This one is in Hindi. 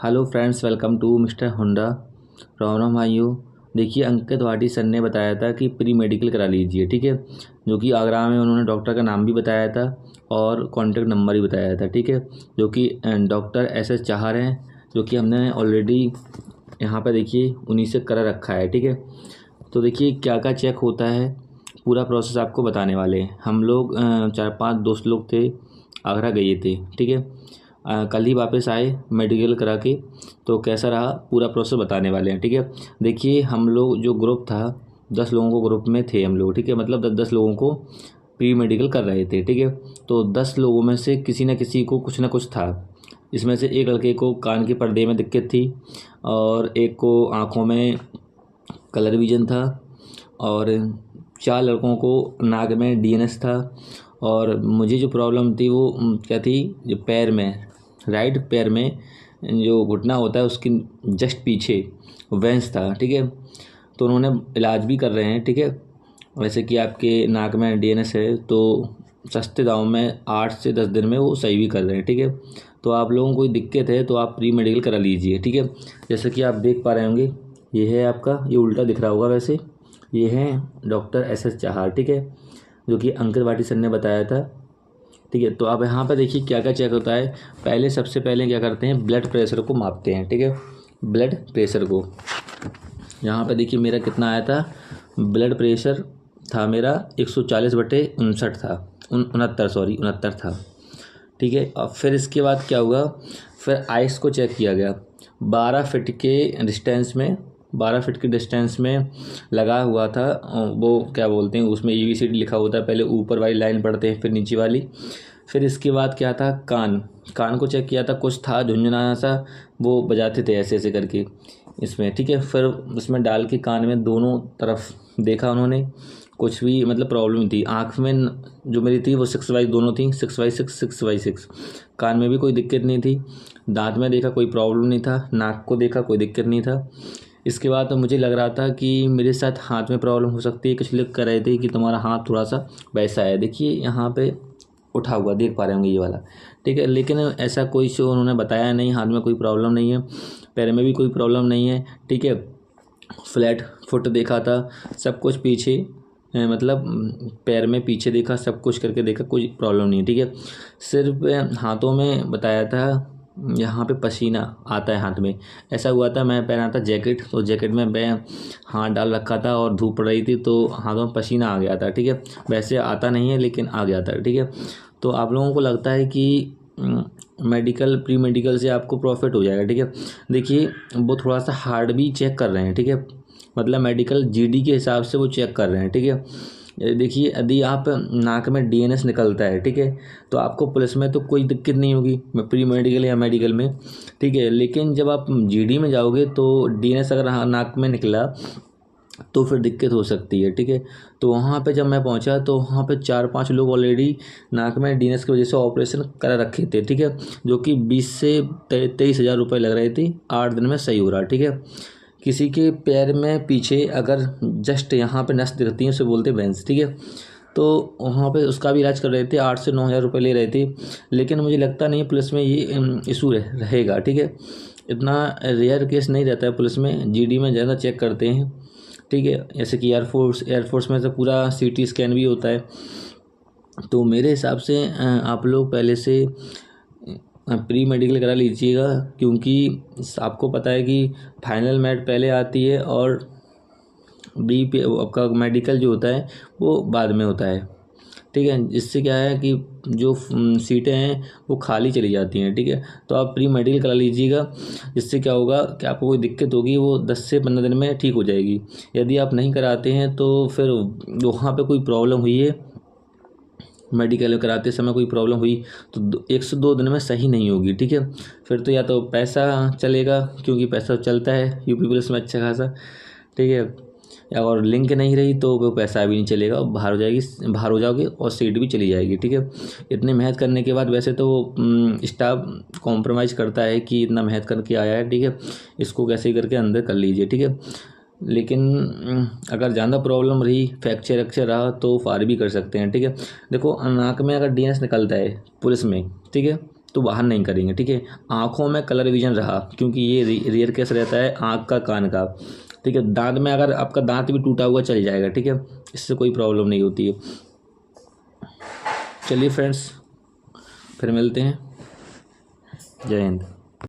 Hello friends, welcome to mister Honda. Ram Ram भाइयों। देखिए, अंकित भाटी सर ने बताया था कि प्री मेडिकल करा लीजिए, ठीक है। जो कि आगरा में उन्होंने डॉक्टर का नाम भी बताया था और कॉन्टैक्ट नंबर भी बताया था, ठीक है। जो कि डॉक्टर SS चाहर हैं, जो कि हमने ऑलरेडी यहाँ पर देखिए उन्हीं से करा रखा है, ठीक है। तो देखिए क्या क्या चेक होता है, पूरा प्रोसेस आपको बताने वाले हैं। हम लोग 4-5 दोस्त लोग थे, आगरा गए थे, ठीक है। कल ही वापस आए मेडिकल करा के। तो कैसा रहा पूरा प्रोसेस बताने वाले हैं, ठीक है। देखिए, हम लोग जो ग्रुप था 10 लोगों को ग्रुप में थे हम लोग, ठीक है। मतलब 10 लोगों को प्री मेडिकल कर रहे थे, ठीक है। तो 10 लोगों में से किसी न किसी को कुछ ना कुछ था। इसमें से एक लड़के को कान के पर्दे में दिक्कत थी, और एक को आँखों में कलर विजन था, और 4 लड़कों को नाक में DNS था। और मुझे जो प्रॉब्लम थी वो क्या थी, जो पैर में, राइट पैर में जो घुटना होता है उसकी जस्ट पीछे वेंस था, ठीक है। तो उन्होंने इलाज भी कर रहे हैं, ठीक है। वैसे कि आपके नाक में DNS है तो सस्ते दाम में 8 से 10 दिन में वो सही भी कर रहे हैं, ठीक है। तो आप लोगों को कोई दिक्कत है तो आप प्री मेडिकल करा लीजिए, ठीक है। जैसे कि आप देख पा रहे होंगे, ये है आपका, ये उल्टा दिख रहा होगा वैसे, ये है डॉक्टर SS चाहर, ठीक है। जो कि अंकित भाटी सर ने बताया था, ठीक है। तो आप यहाँ पर देखिए क्या क्या चेक होता है। पहले सबसे पहले क्या करते हैं, ब्लड प्रेशर को मापते हैं, ठीक है। ब्लड प्रेशर को यहाँ पर देखिए मेरा कितना आया था, ब्लड प्रेशर था मेरा 140/59 था, 69 था, ठीक है। और फिर इसके बाद क्या हुआ, फिर आइस को चेक किया गया 12 फीट के डिस्टेंस में, 12 फीट के डिस्टेंस में लगा हुआ था। वो क्या बोलते हैं, उसमें ABCD लिखा होता है, पहले ऊपर वाली लाइन पढ़ते हैं फिर नीचे वाली। फिर इसके बाद क्या था, कान को चेक किया था, कुछ था झुंझुनाना सा, वो बजाते थे ऐसे ऐसे करके इसमें, ठीक है। फिर उसमें डाल के कान में दोनों तरफ देखा उन्होंने, कुछ भी मतलब प्रॉब्लम थी। आँख में जो मेरी थी वो 6/6 दोनों थी, 6/6। कान में भी कोई दिक्कत नहीं थी, दांत में देखा कोई प्रॉब्लम नहीं था, नाक को देखा कोई दिक्कत नहीं था। इसके बाद तो मुझे लग रहा था कि मेरे साथ हाथ में प्रॉब्लम हो सकती है। कुछ लोग कह रहे थे कि तुम्हारा हाथ थोड़ा सा वैसा है, देखिए यहाँ पे उठा हुआ देख पा रहे होंगे ये वाला, ठीक है। लेकिन ऐसा कोई शो उन्होंने बताया नहीं, हाथ में कोई प्रॉब्लम नहीं है, पैर में भी कोई प्रॉब्लम नहीं है, ठीक है। फ्लैट फुट देखा था, सब कुछ पीछे मतलब पैर में पीछे देखा, सब कुछ करके देखा, कोई प्रॉब्लम नहीं है, ठीक है। सिर्फ हाथों में बताया था, यहाँ पे पसीना आता है हाथ में। ऐसा हुआ था, मैं पहना था जैकेट, तो जैकेट में मैं हाथ डाल रखा था और धूप पड़ रही थी तो हाथों में पसीना आ गया था, ठीक है। वैसे आता नहीं है लेकिन आ गया था, ठीक है। तो आप लोगों को लगता है कि मेडिकल प्री मेडिकल से आपको प्रॉफिट हो जाएगा, ठीक है। देखिए, वो थोड़ा सा हार्ड भी चेक कर रहे हैं, ठीक है। मतलब मेडिकल GD के हिसाब से वो चेक कर रहे हैं, ठीक है। देखिए, यदि आप नाक में DNS निकलता है, ठीक है, तो आपको पुलिस में तो कोई दिक्कत नहीं होगी, प्री मेडिकल या मेडिकल में, ठीक है। लेकिन जब आप GD में जाओगे तो DNS अगर नाक में निकला तो फिर दिक्कत हो सकती है, ठीक है। तो वहाँ पे जब मैं पहुँचा तो वहाँ पे 4-5 लोग ऑलरेडी नाक में DNS की वजह से ऑपरेशन करा रखे थे, ठीक है। जो कि 20 से 23 हज़ार रुपये लग रहे थे, 8 दिन में सही हो रहा, ठीक है। किसी के पैर में पीछे अगर जस्ट यहाँ पे नस दिखती है उसे बोलते हैं वेंस, ठीक है। तो वहाँ पे उसका भी इलाज कर रहे थे, 8 से 9 हज़ार रुपये ले रहे थे। लेकिन मुझे लगता नहीं पुलिस में ये इशू रहेगा, ठीक है। इतना रेयर केस नहीं रहता है पुलिस में, GD में ज़्यादा चेक करते हैं, ठीक है। जैसे कि एयरफोर्स में तो पूरा CT स्कैन भी होता है। तो मेरे हिसाब से आप लोग पहले से प्री मेडिकल करा लीजिएगा, क्योंकि आपको पता है कि फाइनल मेड पहले आती है और आपका मेडिकल जो होता है वो बाद में होता है, ठीक है। इससे क्या है कि जो सीटें हैं वो खाली चली जाती हैं, ठीक है। तो आप प्री मेडिकल करा लीजिएगा, जिससे क्या होगा कि आपको कोई दिक्कत होगी वो 10 से 15 दिन में ठीक हो जाएगी। यदि आप नहीं कराते हैं तो फिर वहाँ पे कोई प्रॉब्लम हुई है, मेडिकल कराते समय कोई प्रॉब्लम हुई तो 1 से 2 दिन में सही नहीं होगी, ठीक है। फिर तो या तो पैसा चलेगा, क्योंकि पैसा चलता है UP पुलिस में अच्छा खासा, ठीक है। या और लिंक नहीं रही तो वो पैसा भी नहीं चलेगा, बाहर हो जाओगे और सीट भी चली जाएगी, ठीक है। इतनी मेहनत करने के बाद वैसे तो स्टाफ कॉम्प्रोमाइज़ करता है कि इतना मेहनत करके आया है, ठीक है, इसको कैसे करके अंदर कर लीजिए, ठीक है। लेकिन अगर ज़्यादा प्रॉब्लम रही, फ्रैक्चर रहा तो फार भी कर सकते हैं, ठीक है। देखो, नाक में अगर DNS निकलता है पुलिस में, ठीक है, तो बाहर नहीं करेंगे, ठीक है। आँखों में कलर विजन रहा, क्योंकि ये रेयर केस रहता है आँख का, कान का, ठीक है। दांत में अगर आपका दांत भी टूटा हुआ चल जाएगा, ठीक है, इससे कोई प्रॉब्लम नहीं होती है। चलिए फ्रेंड्स, फिर मिलते हैं। जय हिंद।